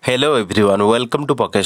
Hello everyone welcome to pocket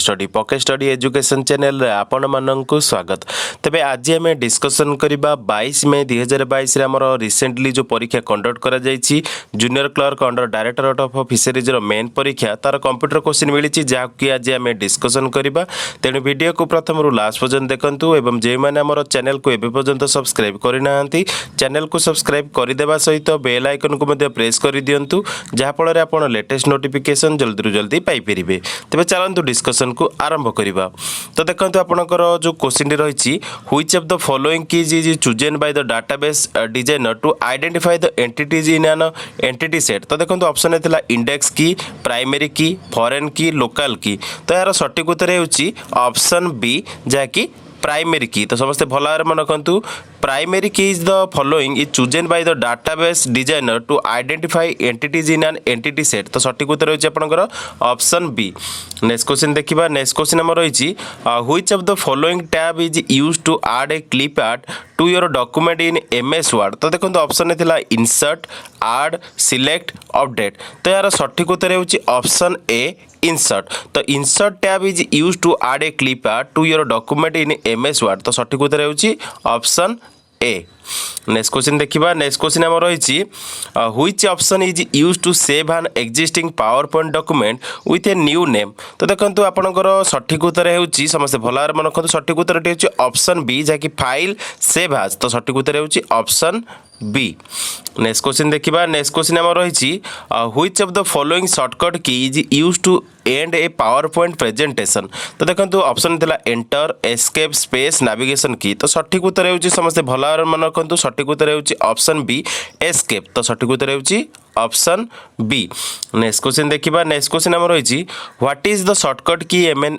study education channel आपण मानक स्वागत। तेबे आज आम डिस्कसन करबा 22 मई 2022 रे हमर रिसेंटली जो परीक्षा कंडक्ट करा जायछि junior clerk under directorate of fisheries रो मेन परीक्षा तार कंप्यूटर क्वेश्चन मिली जा कि आज आम डिस्कसन करबा। तेणु वीडियो को प्रथम रु लास्ट पर्यंत देखंतु एवं जे माने हमर चैनल को एबे पर्यंत सब्सक्राइब करिनांती चैनल को सब्सक्राइब कर देबा सहित बेल आइकन को मध्य प्रेस कर दियंतु जहा फल रे आपण लेटेस्ट नोटिफिकेशन जल्दी रु जल्दी पाई परिबे। तेबे चलंतु डिस्कशन को आरंभ करिबा। तो देखंतु आपनकर जो क्वेश्चन रहिछि which of the following keys is chosen by the database designer to identify the entities in an entity set. तो देखंतु ऑप्शन एतला index key, primary key, foreign key, local key. तो यार सटीक उत्तर हेउछि ऑप्शन बी जा कि प्राइमरी की। तो समस्त भल भाव मन रखु primary key is the following is chosen by the database designer to identify entities in an entity set. तो सटीक उत्तर होछि आपनकर ऑप्शन बी। नेक्स्ट क्वेश्चन देखिबा। नेक्स्ट क्वेश्चन हमर रहिछि which of the following tab is used to add a clip art to your document in MS Word. तो देखो ऑप्शन थिला इंसर्ट, ऐड, सिलेक्ट, अपडेट। तो यार सटीक उत्तर होछि ऑप्शन ए इंसर्ट। तो insert tab is used to add a clip art to your document in MS Word. तो सटीक उत्तर होछि ऑप्शन ए। नेक्स्ट क्वेश्चन देखिबा। नेक्स्ट क्वेश्चन हमर रहिछि which option is used to save an existing PowerPoint document with a new name. तो देखंतु आपनकर सटीक उत्तर हेउछि समस्त भल भाव मन रखु सटीक उत्तर हेउछि ऑप्शन बी जा कि फाइल सेव एज। तो सटीक उत्तर हेउछि ऑप्शन बी। नेक्स्ट क्वेश्चन देखिबा। नेक्स्ट क्वेश्चन हमर रहिछि which of the following shortcut key is used to end a PowerPoint presentation. तो देखंतु ऑप्शन थिला एंटर, एस्केप, स्पेस, नेविगेशन की। तो सटीक उत्तर हेउछि समस्त भल भाव मन रखु सटीक उत्तर हेउछि ऑप्शन बी एस्केप। तो सटीक उत्तर हेउछि ऑप्शन बी। नेक्स्ट क्वेश्चन देखिबा। नेक्स्ट क्वेश्चन हमर रहिछि what is the shortcut key in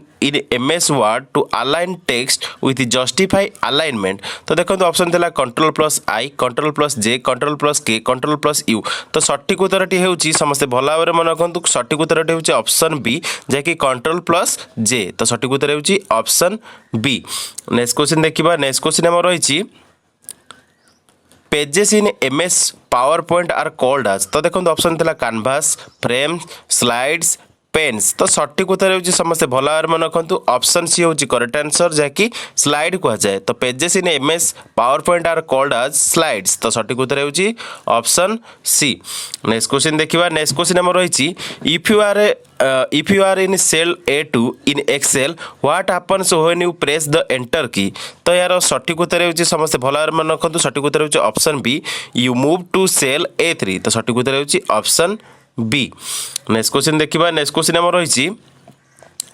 MS Word to align text with justify alignment. तो देखंतु ऑप्शन थिला control plus I, control plus J, control plus K, control plus U. तो सटीक उत्तरटी हेउछि समस्त भल भाव मन रखु सटीक उत्तरटी हेउछि ऑप्शन बी जे कि कंट्रोल प्लस जे। तो सटीक उत्तर हेउछि ऑप्शन बी। नेक्स्ट क्वेश्चन देखिबा। नेक्स्ट क्वेश्चन हमर रहिछि pages in MS PowerPoint are called as. तो देखो ऑप्शन थिला कैनवास, फ्रेम, स्लाइड्स, पेन्स। तो सटीक उत्तर होछि समस्त भल भाव मन रखु ऑप्शन सी होछि करेक्ट आंसर जा कि स्लाइड कह जाए। तो pages in MS PowerPoint are called as slides. तो सटीक उत्तर होछि ऑप्शन सी। नेक्स्ट क्वेश्चन देखिबा। नेक्स्ट क्वेश्चन हमर रहिछि if you are in cell A2 in Excel what happens when you press the enter key। तो यार सटीक उत्तर होछि समस्त भल भाव मन रखु सटीक उत्तर होछि option B you move to cell A3। तो सटीक उत्तर होछि ऑप्शन बी। नेक्स्ट क्वेश्चन देखिबा। नेक्स्ट क्वेश्चन हमर रहिछि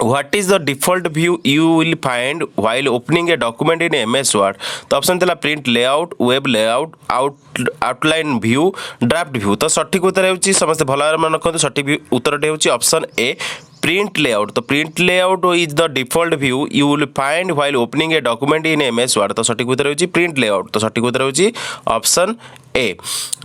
What is the default view you will find while opening a document in MS Word। तो ऑप्शन थिला print layout, web layout, outline view, draft view. तो सटीक उत्तर हेउछि समस्त भल भाव मन रखु सटीक उत्तर हेउछि ऑप्शन ए प्रिंट लेआउट। तो print layout is the default view you will find while opening a document in MS Word. तो सटीक उत्तर होछि प्रिंट लेआउट। तो सटीक उत्तर होछि ऑप्शन ए।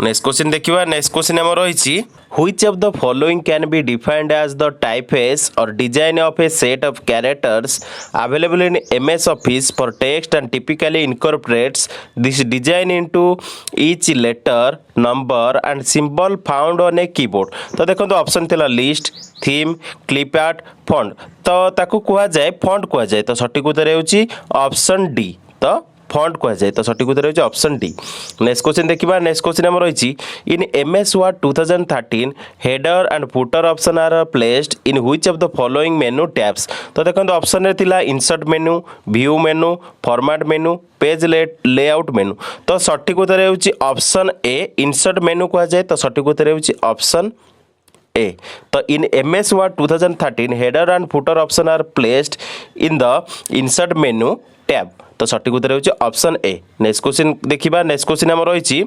नेक्स्ट क्वेश्चन देखिबा। नेक्स्ट क्वेश्चन हमर रहिछि which of the following can be defined as the typeface और design of a set of characters available in MS Office for text and typically incorporates this design into each letter, number and symbol found on a keyboard. तो देखो option थिला list, theme, clip art, font. तो ताकू कुआ जाए font कुआ जाए। तो सटीक उत्तर हेउछि ऑप्शन डी। तो फॉन्ट कह जाए। तो सटीक उत्तर होछि ऑप्शन डी। नेक्स्ट क्वेश्चन देखिबा। नेक्स्ट क्वेश्चन हमर रहिछि in MS Word 2013 header and footer option are placed in which of the following menu tabs. तो देखो ऑप्शन रे थिला insert menu, view menu, format menu, page layout menu. तो सटीक उत्तर होछि ऑप्शन ए इंसर्ट मेनू कह जाए। तो सटीक उत्तर होछि ऑप्शन ए। तो in MS Word 2013 header and footer option are placed in the insert menu tab. तो सटीक उत्तर होछि ऑप्शन ए। नेक्स्ट क्वेश्चन देखिबा। नेक्स्ट क्वेश्चन हमर रहिछि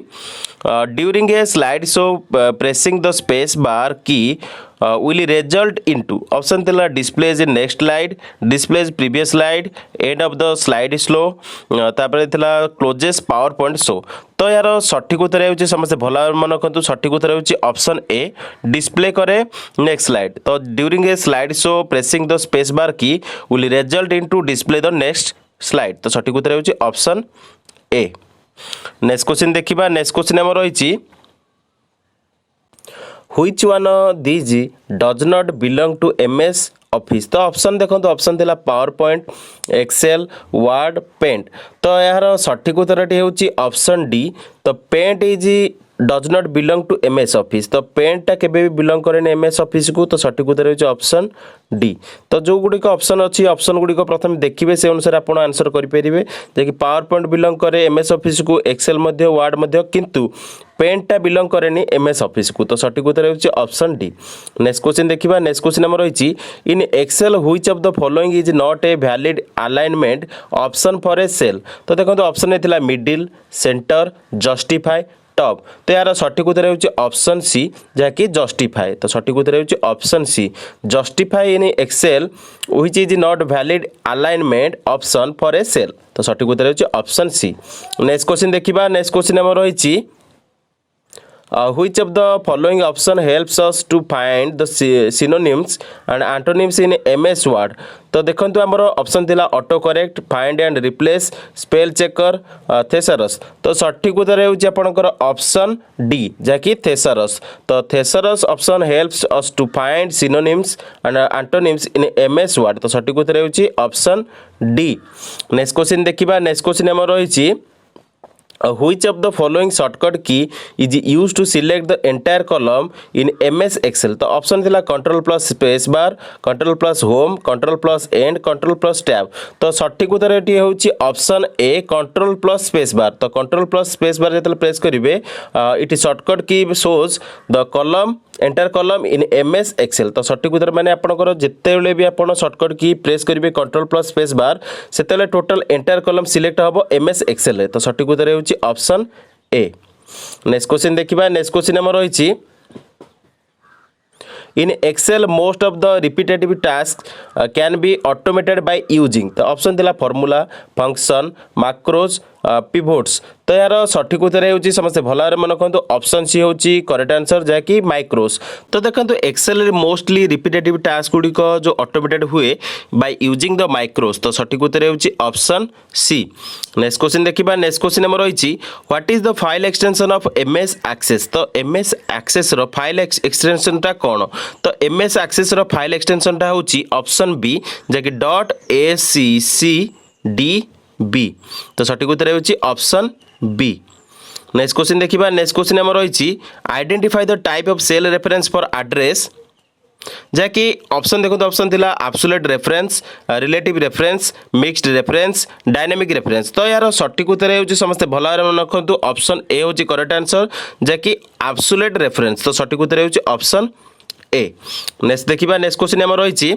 during a slide show pressing the space bar key will result into option थिला displays in next slide, displays previous slide, end of the slide slow, तापर थिला closes power point show. तो यार सटीक उत्तर होछि समस्त भल भाव मन रखु सटीक उत्तर होछि ऑप्शन ए डिस्प्ले करे नेक्स्ट स्लाइड। तो during a slide show pressing the space bar key will result into display the next slide. तो सटीक उत्तर होछि ऑप्शन ए। नेक्स्ट क्वेश्चन देखिबा। नेक्स्ट क्वेश्चन हमर रहिछि Which one these does not belong to MS Office तो option देखो option थिला PowerPoint Excel Word Paint तो यार सठिक उत्तरटी होची ऑप्शन डी तो Paint is does not belong to MS Office तो पेंटा केबे भी बिलोंग करे एमएस ऑफिस को तो सठिक उत्तर होची ऑप्शन डी तो जो गुडी का ऑप्शन अच्छी ऑप्शन गुडी को प्रथम देखिए से अनुसार आपण आंसर करि परिबे जे पावर पॉइंट बिलोंग करे एमएस ऑफिस को एक्सेल मध्य वर्ड मध्य किंतु पेंटा बिलोंग करेनी एमएस ऑफिस को तो सठिक उत्तर होची ऑप्शन डी नेक्स्ट क्वेश्चन देखिबा नेक्स्ट क्वेश्चन नंबर रहिछि in Excel which of the following is not a valid alignment option for a cell तो देखो ऑप्शन ए थिला मिडिल सेंटर जस्टिफाई टॉप तो यार सठिक उत्तर होची ऑप्शन सी जहाँकि जस्टिफाई तो सठिक उत्तर होची option C justify in Excel which is not valid alignment option for a cell तो सठिक उत्तर होची ऑप्शन सी नेक्स्ट क्वेश्चन देखिबा नेक्स्ट क्वेश्चन नंबर रहिछि which of the following option helps us to find the synonyms and antonyms in MS Word तो देखो आमर option थिला auto correct find and replace spell checker thesaurus तो सठिक उत्तर होची आपनकर ऑप्शन डी जहाँकि थेसारस तो thesaurus option helps us to find synonyms and antonyms in MS Word तो सठिक उत्तर होची ऑप्शन डी नेक्स्ट क्वेश्चन देखिबा नेक्स्ट क्वेश्चन आमर रहिछि which of the following shortcut key is used to select the entire column in MS Excel तो option थिला control plus space bar control plus home control plus end control plus tab तो सठिक उत्तर एटी होची option A control plus space bar तो control plus space bar जेतले press करिवे it shortcut key shows the column entire column in MS Excel तो सठिक उत्तर माने आपनकर जेतेले भी आपण शॉर्टकट की प्रेस करिवे कंट्रोल प्लस स्पेस बार सेतेले टोटल एंटायर कॉलम सिलेक्ट हबो MS Excel रे तो सठिक उत्तर होची ऑप्शन ए नेक्स्ट क्वेश्चन देखिबा नेक्स्ट क्वेश्चन हमर रहिछि in Excel most of the repetitive tasks can be automated by using तो ऑप्शन थिला फार्मूला फंक्शन मैक्रोज पिवोट्स तो यार सठिक उत्तर होची समस्त भल भाव मन रखु ऑप्शन सी होची करेक्ट आंसर जहाँकि माइक्रोस तो देखो एक्सेल रे मोस्टली रिपीटेटिव टास्क गुड़िक जो ऑटोमेटेड हुए बाय यूजिंग द माइक्रोस तो सठिक उत्तर होची ऑप्शन सी नेक्स्ट क्वेश्चन देखिबा नेक्स्ट क्वेश्चन हमर रहिछि what is the file extension of MS Access तो MS एक्सेस रो फाइल एक्सटेंशन टा कोन तो MS एक्सेस रो फाइल एक्सटेंशन टा होची ऑप्शन बी जहाँकि .accd तो सठिक उत्तर होची ऑप्शन बी नेक्स्ट क्वेश्चन देखिबा नेक्स्ट क्वेश्चन हमर रहिछि identify the type of cell reference for address जहाँकि ऑप्शन देखो ऑप्शन थिला absolute reference relative reference mixed reference dynamic reference तो यार सठिक उत्तर होची समस्त भल भाव मन रखु ऑप्शन ए होची करेक्ट आंसर जहाँकि एब्सोल्यूट रेफरेंस तो सठिक उत्तर होची ऑप्शन ए नेक्स्ट देखिबा नेक्स्ट क्वेश्चन हमर रहिछि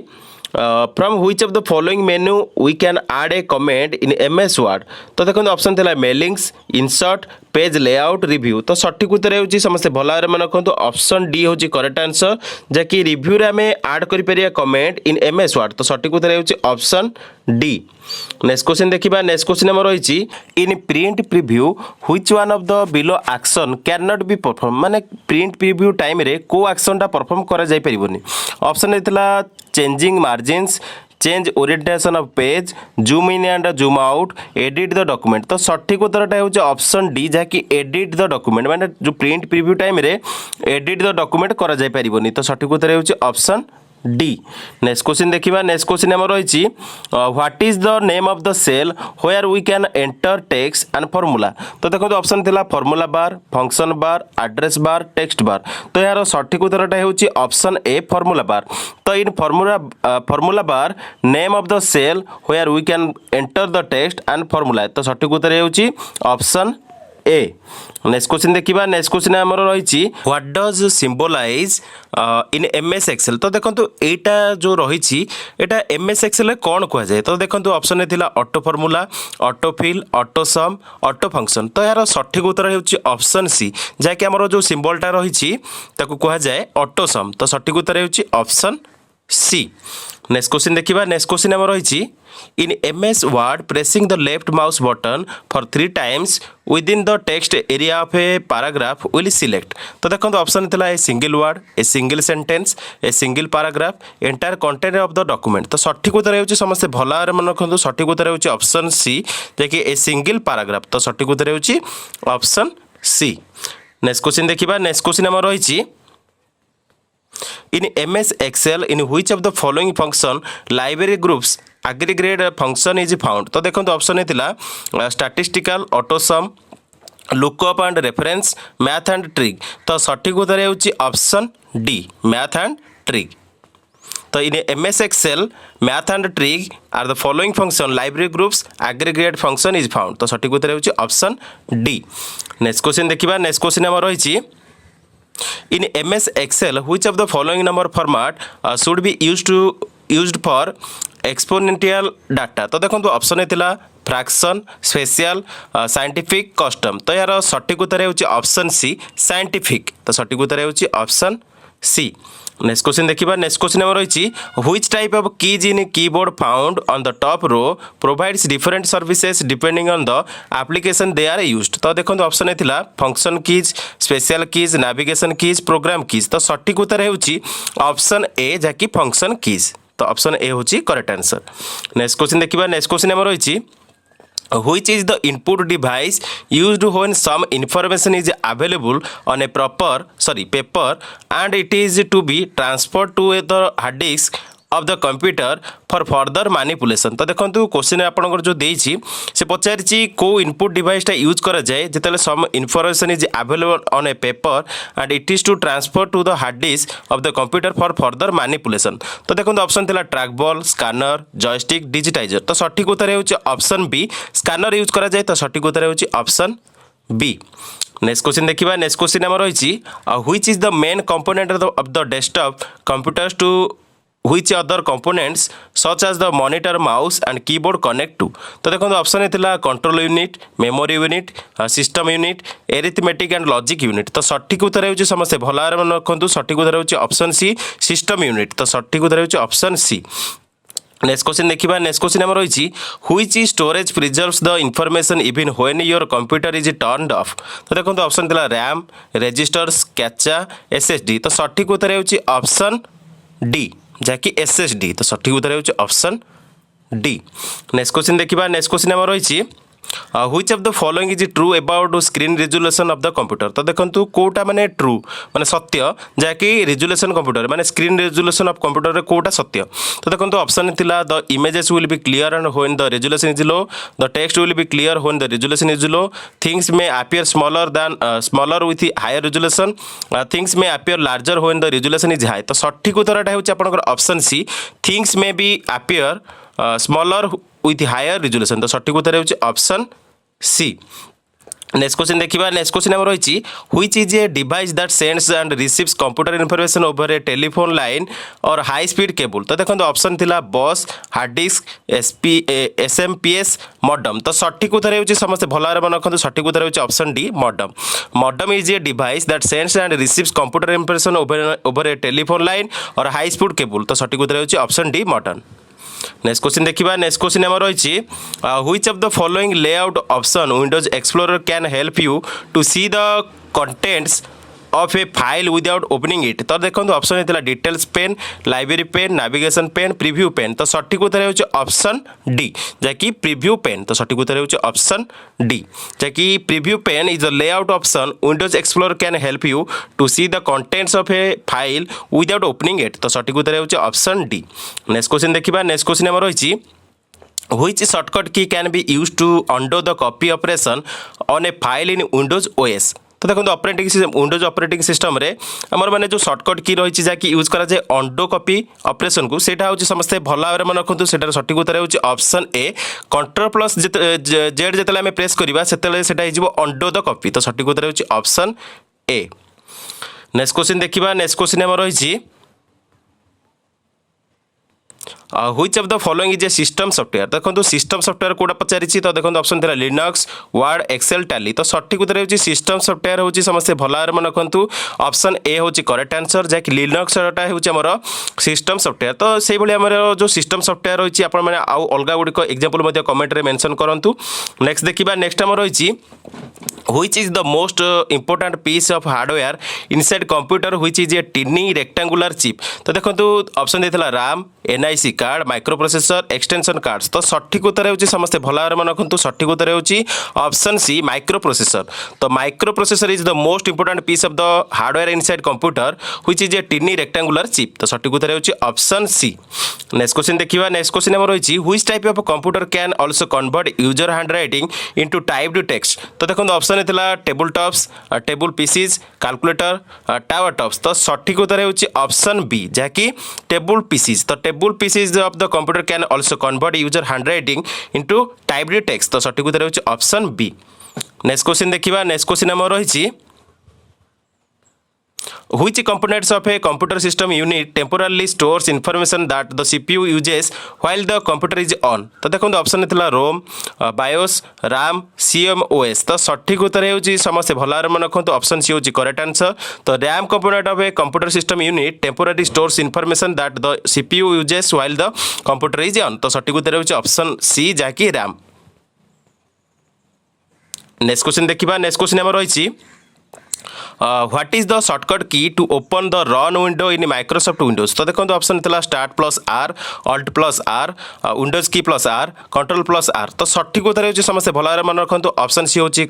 from which of the following menu we can add a comment in MS Word तो देखो ऑप्शन थिला मेलिंग्स इंसर्ट पेज लेआउट रिव्यू तो सठिक उत्तर होची समस्त भल भाव मन रखु ऑप्शन डी होची करेक्ट आंसर जहाँकि रिव्यू रे हमें ऐड करि परिया कमेंट इन MS Word तो सठिक उत्तर होची ऑप्शन डी नेक्स्ट क्वेश्चन देखिबा नेक्स्ट क्वेश्चन हमर रहिछि in print preview which one of the below action can not be perform माने प्रिंट प्रीव्यू टाइम रे को एक्शन टा परफॉर्म करा जाय परिबोनी ऑप्शन हेतला changing margins change orientation of page zoom in and zoom out edit the document तो सठिक उत्तरटा होची ऑप्शन डी जहाँकि एडिट द डॉक्यूमेंट माने जो प्रिंट प्रीव्यू टाइम रे एडिट द डॉक्यूमेंट करा जाय परिबोनी तो सठिक उत्तर होची ऑप्शन डी नेक्स्ट क्वेश्चन देखिबा नेक्स्ट क्वेश्चन हमर रहिछि what is the name of the cell where we can enter text and formula तो देखो ऑप्शन थिला formula bar function bar address bar text bar तो यार सठिक उत्तरटा होची ऑप्शन ए फार्मूला बार तो in formula bar name of the cell where we can enter the text and formula तो सठिक उत्तर होची ऑप्शन ए नेक्स्ट क्वेश्चन देखिबा नेक्स्ट क्वेश्चन हमर रहिछि what does symbolize in MS Excel तो देखंतु एटा जो रहिछि एटा MS Excel रे कोन कहै जाय तो देखंतु ऑप्शन थिला auto formula auto fill auto sum auto function तो यार सठिक उत्तर होछि ऑप्शन सी जाके हमर जो सिंबलटा रहिछि ताकू कहै जाय ऑटो सम तो सठिक उत्तर होछि ऑप्शन सी नेक्स्ट क्वेश्चन देखिबा नेक्स्ट क्वेश्चन हमर रहिछि in MS Word pressing the left mouse button for 3 times within the text area of a paragraph will select तो देखो ऑप्शन थिला a single word a single sentence a single paragraph entire content of the document तो सठिक उत्तर होची समस्त भल भाव मन रखु सठिक उत्तर होची ऑप्शन सी जेकि ए सिंगल पैराग्राफ तो सठिक उत्तर होची ऑप्शन सी नेक्स्ट क्वेश्चन देखिबा नेक्स्ट क्वेश्चन हमर रहिछि In MS Excel, in which of the following function library groups aggregate function is found? तो देखो ऑप्शन है statistical, AutoSum, lookup and reference, math and trig. तो सठिक उत्तर है option D, math and trig. तो in MS Excel, math and trig are the following function library groups aggregate function is found. तो सठिक उत्तर है ऑप्शन डी. नेक्स्ट क्वेश्चन देखिबा. नेक्स्ट क्वेश्चन हमर रहिछि in MS Excel, which of the following number format should be used for exponential data? तो देखो option है फ्रैक्शन, स्पेशल, साइंटिफिक, कस्टम. तो यार सठिक उत्तर है ऑप्शन सी, साइंटिफिक. तो सठिक उत्तर है ऑप्शन सी. नेक्स्ट क्वेश्चन देखिबा. नेक्स्ट क्वेश्चन हमर रहिछि which type of keys in keyboard found on the top row provides different services depending on the application they are used. तो देखो ऑप्शन है function keys, special keys, navigation keys, program keys. तो सठिक उत्तर है option A जाकि function keys. तो option A होची करेक्ट आंसर. नेक्स्ट क्वेश्चन देखिबा. नेक्स्ट क्वेश्चन हमर रहिछि which is the input device used when some information is available on a paper and it is to be transferred to the hard disk of the computer for further manipulation. तो देखो question आपंकर जो देछि से पचारि को input डिवाइसटा use करा जाए जिते some information is available on a paper and it is to transfer to the hard disk of the computer for further manipulation. तो देखो ऑप्शन थिला trackball, scanner, joystick, digitiser. तो सठिक उत्तर है ऑप्शन बी, स्कैनर यूज करा जाए. तो सठिक उत्तर है ऑप्शन बी. नेक्स्ट क्वेश्चन देखिबा. नेक्स्ट क्वेश्चन हमर रहिछि which is the main component of the desktop computers to which other components such as the monitor, mouse and keyboard connect to. तो देखो ऑप्शन है control unit, memory unit, system unit, arithmetic and logic unit. तो सठिक उत्तर है समस्त भल मन रखु. सठिक उत्तर है ऑप्शन सी, सिस्टम यूनिट. तो सठिक उत्तर है ऑप्शन सी. नेक्स्ट क्वेश्चन देखिबा. नेक्स्ट क्वेश्चन हमर रहिछि which storage preserves the information even when your computer is turned off. तो देखो ऑप्शन थिला रैम, रजिस्टर्स, कैचा, एसएसडी. तो सठिक उत्तर है ऑप्शन डी जाकि एसएसडी. तो सठिक उत्तर है ऑप्शन डी. नेक्स्ट क्वेश्चन देखिबा. नेक्स्ट क्वेश्चन हमर रहिछि which of the following is true about screen resolution of the computer. तो देखंतु कोटा माने ट्रू माने सत्य जाकि रिजोल्यूशन कंप्यूटर माने स्क्रीन रिजोल्यूशन ऑफ कंप्यूटर रे कोटा सत्य. तो देखंतु ऑप्शन थिला the images will be clear and when the resolution is low, the text will be clear when the resolution is low, things may appear smaller with higher resolution, things may appear larger when the resolution is high. तो सठिक उत्तरटा होछि आपनकर option C, things may be appear smaller with higher resolution. तो सठिक उत्तर है option C. Next question देखिबा. नेक्स्ट क्वेश्चन हमर रहिछि which is a device that sends and receives computer information over a telephone line or high speed cable. तो देखो option थिला बस, हार्ड डिस्क, एसएमपीएस, मॉडम. तो सठिक उत्तर है समस्त भल मन रखु. सठिक उत्तर है option D, modem. Modem is a device that sends and receives computer information over a telephone line or high speed cable. तो सठिक उत्तर है option D, modem. Next question देखिबा. नेक्स्ट क्वेश्चन हमर रहिछि which of the following layout option Windows Explorer can help you to see the contents of a file without opening it. तो देखो option है details pane, library pane, navigation pen, preview pane. तो सठिक उत्तर है option D जाकि preview pane. तो सठिक उत्तर है ऑप्शन डी जाकि preview pane is the layout option Windows Explorer can help you to see the contents of a file without opening it. तो सठिक उत्तर है ऑप्शन डी. नेक्स्ट क्वेश्चन देखिबा. नेक्स्ट क्वेश्चन हमर रहिछि which shortcut key can be used to undo the copy operation on a file in Windows OS. तो देखो operating system Windows operating system रे हमर माने जो शॉर्टकट की रही जाकि यूज करा जाए अंडो कॉपी ऑपरेशन को सेटा होची समस्त भल भाव मन रखु. सेटार सठिक उत्तर होची option A, control plus Z जेतले हमें प्रेस करबा सेतले सेटा हिजबो अंडो द कॉपी. तो सठिक उत्तर होची ऑप्शन ए. नेक्स्ट क्वेश्चन देखिबा. नेक्स्ट क्वेश्चन हमर रहिछि which of the following is a system software. देखो सिस्टम सॉफ्टवेयर कोटा पचारि. तो देखो ऑप्शन थिला लिनक्स, वर्ड, एक्सेल, टैली. तो सठिक उत्तर होची सिस्टम सॉफ्टवेयर होची समस्त भल भाव मन रखु. ऑप्शन ए होची करेक्ट आंसर जाकि लिनक्स टा होची हमर सिस्टम सॉफ्टवेयर. तो सेहि भली हमर जो सिस्टम सॉफ्टवेयर होची आपण माने आउ अलगा गुडी को एग्जांपल मध्ये कमेंट रे मेंशन करंतु. नेक्स्ट देखिबा. नेक्स्ट हमर होची which is the most important piece of hardware inside computer which is a tiny rectangular chip. तो देखो ऑप्शन देथिला RAM, NIC card microprocessor extension cards तो सठिक उत्तर होची समस्त भल भाव मन रखु सठिक उत्तर होची ऑप्शन सी माइक्रो प्रोसेसर तो microprocessor is the most important piece of the hardware inside computer which is a tiny rectangular chip तो सठिक उत्तर होची ऑप्शन सी नेक्स्ट क्वेश्चन देखिबा नेक्स्ट क्वेश्चन हमर होची which type of computer can also convert user handwriting into typed text तो देखो option हेतला table tops table pieces calculator tower tops तो सठिक उत्तर होची ऑप्शन बी जहाँकि टेबल पीसीज तो table PCs of the computer can also convert user handwriting into typed text तो सठिक उत्तर होची ऑप्शन बी नेक्स्ट क्वेश्चन देखिबा नेक्स्ट क्वेश्चन हमर होची which components of a computer system unit temporarily stores information that the CPU uses while the computer is on तो देखो option हेतला रोम BIOS RAM CMOS तो सठिक उत्तर होची समस्त भलार मन रखु ऑप्शन सी होची करेक्ट आंसर तो RAM component of a computer system unit temporarily stores information that the CPU uses while the computer is on तो सठिक उत्तर होची ऑप्शन सी जाकी RAM नेक्स्ट क्वेश्चन देखिबा नेक्स्ट क्वेश्चन हमर रहिछि what is the shortcut key to open the run window in Microsoft Windows तो देखो ऑप्शन था start plus R alt plus R Windows key plus R control plus R तो सठिक उत्तर होची समस्त भल भाव मन रखु ऑप्शन सी होची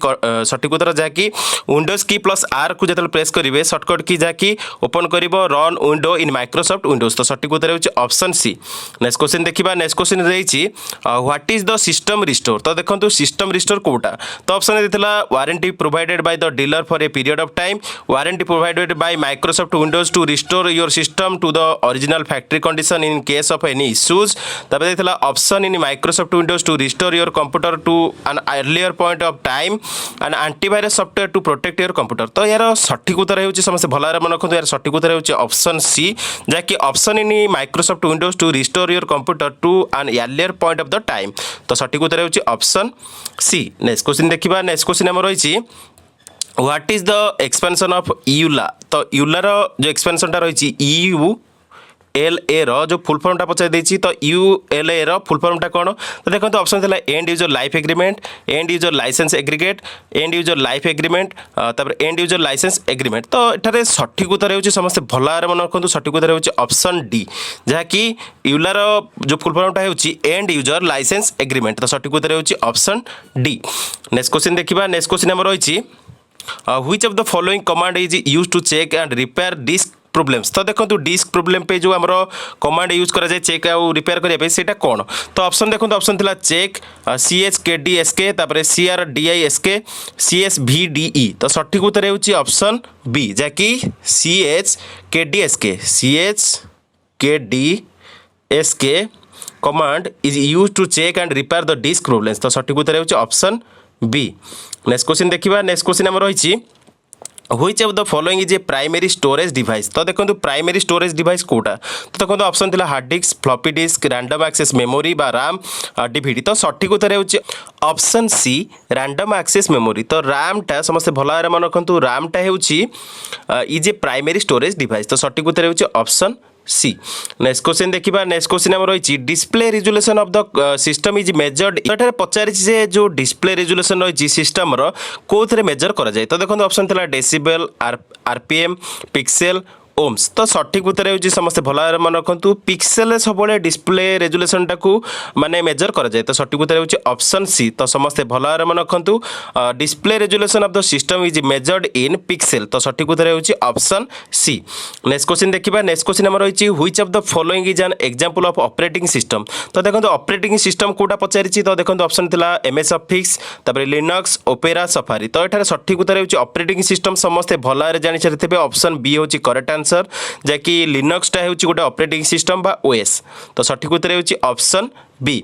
सठिक उत्तर जहाँकि विंडोज की प्लस आर को जो प्रेस करेंगे शॉर्टकट की जहाँकि ओपन कर run window in Microsoft Windows तो सठिक उत्तर होची ऑप्शन सी नेक्स्ट क्वेश्चन देखिबा नेक्स्ट क्वेश्चन रही what is the system restore तो देखो सिस्टम रिस्टोर कोटा तो ऑप्शन देता warranty provided by the dealer for a period of time warranty provided by Microsoft Windows to restore your system to the original factory condition in case of any issues तब देथिला option in Microsoft Windows to restore your computer to an earlier point of time and antivirus software to protect your computer तो यार सठिक उत्तर होची समस्त भलारे मन रखु यार सठिक उत्तर होची ऑप्शन सी जाकि option in Microsoft Windows to restore your computer to an earlier point of the time तो सठिक उत्तर होची ऑप्शन सी नेक्स्ट क्वेश्चन देखिबा नेक्स्ट क्वेश्चन हमर रहिछि what is the expansion of EULA तो यूलार जो एक्सपेंशन रही ULA रो जो फुल फॉर्मटा पचार देछि तो ULA रो फुल फॉर्मटा कौन तो देखो ऑप्शन था end user life agreement end user license aggregate end user life agreement तापर एंड यूजर लाइसेंस एग्रीमेंट तो एठारे सठिक उत्तर होची समस्त भलार मन रखु सठिक उत्तर होची ऑप्शन डी जहाँकि यूलार जो फुल फॉर्मटा होची एंड यूजर लाइसेंस एग्रीमेंट तो सठिक उत्तर होची ऑप्शन डी नेक्स्ट क्वेश्चन देखिबा नेक्स्ट क्वेश्चन हमर रही which of the following command is used to check and repair disk problems तो देखो डिस्क प्रोब्लेम पे जो हमरो कमांड यूज करा जाए चेक आउ रिपेयर करिया पे सेटा कोन तो ऑप्शन देखो ऑप्शन थिला चेक CHKDSK तापर CRDISK CSVDE तो सठिक उत्तर होची ऑप्शन बी जाकी CHKDSK command is used to check and repair the disk problems तो सठिक उत्तर होची ऑप्शन बी नेक्स्ट क्वेश्चन देखिबा नेक्स्ट क्वेश्चन हमर रहिछि which of the following is a primary storage device तो देखो प्राइमरी स्टोरेज डिवाइस कोटा तो देखो ऑप्शन थिला hard disk floppy disk random access memory बा RAM DVD तो सठिक उत्तर होची option C random access memory तो RAM टा समस्त भलारे मन रखंतु RAM टा होची is a primary storage device तो सठिक उत्तर होची ऑप्शन सी नेक्स्ट क्वेश्चन देखिबा नेक्स्ट क्वेश्चन हमर रही display resolution of the system is measured एठारे पचारि जे जो डिस्प्ले रिजोल्यूशन रही सिस्टम रो कोथरे मेजर करा जाय तो देखो ऑप्शन थिला डेसिबल RPM पिक्सेल ओम्स तो सठिक उत्तर होची समस्त भलारे मन रखंतु पिक्सेल सबले डिस्प्ले रेजोल्यूशन टाकू माने मेजर करा जाय तो सठिक उत्तर होची ऑप्शन सी तो समस्त भलारे मन रखंतु display resolution of the system is measured in pixel तो सठिक उत्तर होची ऑप्शन सी नेक्स्ट क्वेश्चन देखिबा नेक्स्ट क्वेश्चन हमर रहिछि which of the following is an example of operating system तो देखो ऑपरेटिंग सिस्टम कोटा पचारिछि तो देखो ऑप्शन थिला MS ऑफिस तापर लिनक्स ओपेरा सफारी तो एठारे सठिक उत्तर होची ऑपरेटिंग सिस्टम समस्त भलारे जानि छथिबे ऑप्शन बी होची करेक्ट आंसर जैकि लिनक्स टा होची गोटे ऑपरेटिंग सिस्टम बा OS तो सठिक उत्तर होची ऑप्शन बी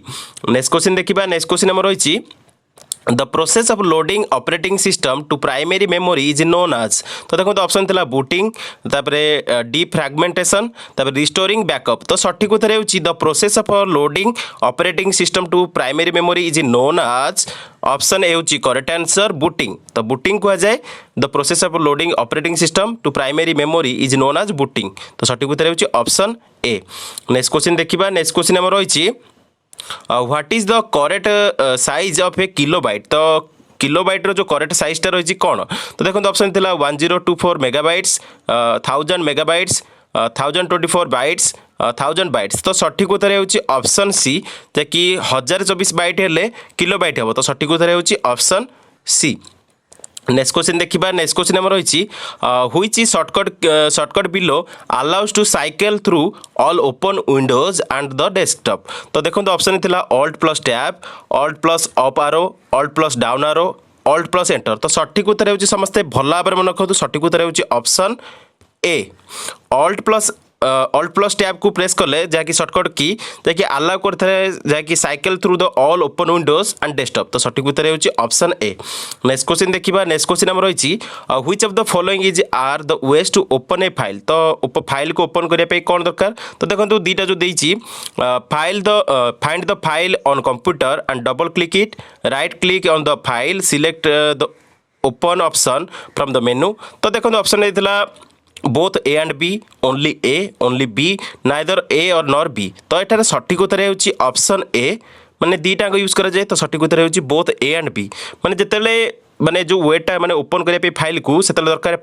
नेक्स्ट क्वेश्चन देखिबा नेक्स्ट क्वेश्चन हमर रहिछि The process of loading operating system to primary memory is known as तो देखो ऑप्शन थिला बूटिंग तापरे defragmentation तापरे restoring backup तो सठिक उत्तर होची the process of loading operating system to primary memory is known as option A होची करेक्ट आंसर बूटिंग तो बूटिंग को जाए the process of loading operating system to primary memory is known as booting तो सठिक उत्तर होची option A next question देखिबा next question हमर रहिछि what is the correct size of a kilobyte तो किलोबाइट रो जो करेक्ट साइज टा रही कौन तो देखो ऑप्शन थिला 1024 मेगाबाइट्स 1000 मेगाबाइट्स 1024 बाइट्स 1000 बाइट्स तो सठिक उत्तर होची ऑप्शन सी जैकि 1024 बाइट हेले किलो बाइट हे तो सठिक उत्तर होची ऑप्शन सी। नेक्स्ट क्वेश्चन देखिबा नेक्स्ट क्वेश्चन हमर होईची which shortcut below allows to cycle through all open windows and the desktop तो देखो ऑप्शन थिला alt plus tab alt plus up arrow alt plus down arrow alt plus enter तो सठिक उत्तर होची समस्त भल भाबरे मन रखतु सठिक उत्तर होची option A alt plus tab को प्रेस कले जहाँकि शॉर्टकट की जहाँकि अलाउ करते जहाँकि cycle through the all open windows and desktop तो सठिक उत्तर होची ऑप्शन ए। नेक्स्ट क्वेश्चन देखिबा नेक्स्ट क्वेश्चन हम रही which of the following is are the ways to open a file तो फाइल को ओपन करने पे कौन दरकार तो देखो दीटा जो देइची find the file on computer and double click it right click on the file select the open option from the menu तो देखो option देइथिला both A and B, only B, neither A or nor B तो एठारे सठिक उत्तर होची option ए माने दीटा use करा जाए तो सठिक उत्तर होची both A and B माने जेतेले माने जो वेटा माने ओपन करिया पे फाइल को सेतेले दरकार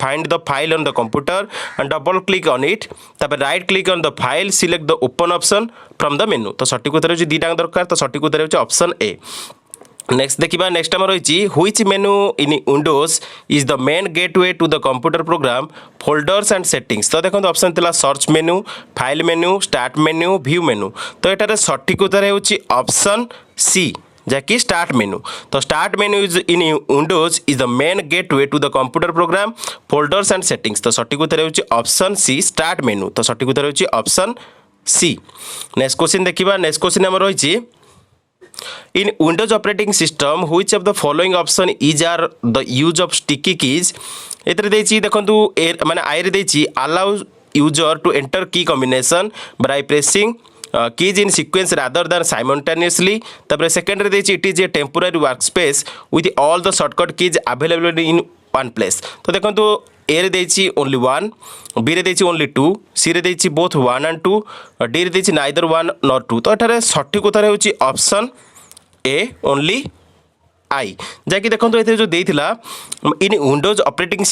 find the file on the computer and double click on it तापर right click on the file select the open option from the menu तो सठिक उत्तर होची दीटा दरकार तो सठिक उत्तर होची ऑप्शन ए। नेक्स्ट देखिबा नेक्स्ट आम रही which menu in Windows is the main gateway to the computer program folders and settings तो देखो ऑप्शन थिला search menu file menu start menu view menu तो एटारे सठिक उत्तर होची ऑप्शन सी जैकि स्टार्ट मेनू तो start menu is in Windows is the main gateway to the computer program folders and settings तो सठिक उत्तर होची ऑप्शन सी स्टार्ट मेनू तो सठिक उत्तर होची ऑप्शन सी। नेक्स्ट क्वेश्चन देखिबा नेक्स्ट क्वेश्चन हम रही in Windows operating system which of the following option is are the use of sticky keys एतरे देछि देखंतु माने आई रे देछि allow user to enter key combination by pressing keys in sequence rather than simultaneously तापर second रे देछि it is a temporary workspace with all the shortcut keys available in one place तो देखंतु ए रे देछि ओनली 1 बी रे देछि only 2 सी रे देछि बोथ 1 एंड 2 डी रे देछि नाइदर 1 नॉर 2 तो एठारे सठिक उत्तर होछि ऑप्शन ए ओनली आई जैकि देखो ये जो देइथिला इन विंडोज ऑपरेटिंग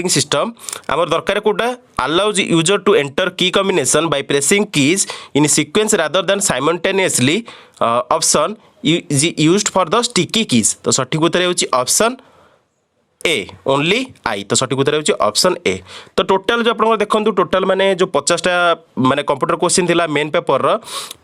सिस्टम आमर दरकार कोटा allows user to enter key combination by pressing keys in sequence rather than simultaneously option used for the sticky keys तो सठिक उत्तर होछि ऑप्शन ए ओनली आई तो सठिक उत्तर होछि ऑप्शन ए। तो टोटल जो आपन देखंतु टोटल माने जो 50टा माने कंप्यूटर क्वेश्चन थिला मेन पेपर रो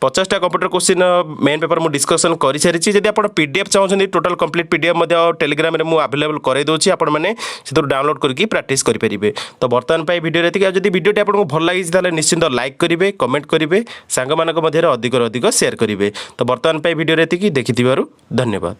50टा कंप्यूटर क्वेश्चन मेन पेपर मु डिस्कशन करि सारिछि जदि आपन पीडीएफ चाहउछन टोटल कंप्लीट पीडीएफ मध्ये टेलीग्राम रे मु अवेलेबल करे दोछि आपन माने सेतो डाउनलोड करके प्रैक्टिस करि परिबे। तो वर्तमान पई वीडियो रेति जदि वीडियोटी आपन को भल लागिछि ताले निश्चित लाइक करिवे कमेंट करिवे सांग मानक मध्ये अधिक शेयर करिवे। तो वर्तमान पई वीडियो रेति देखिथिबारु धन्यवाद।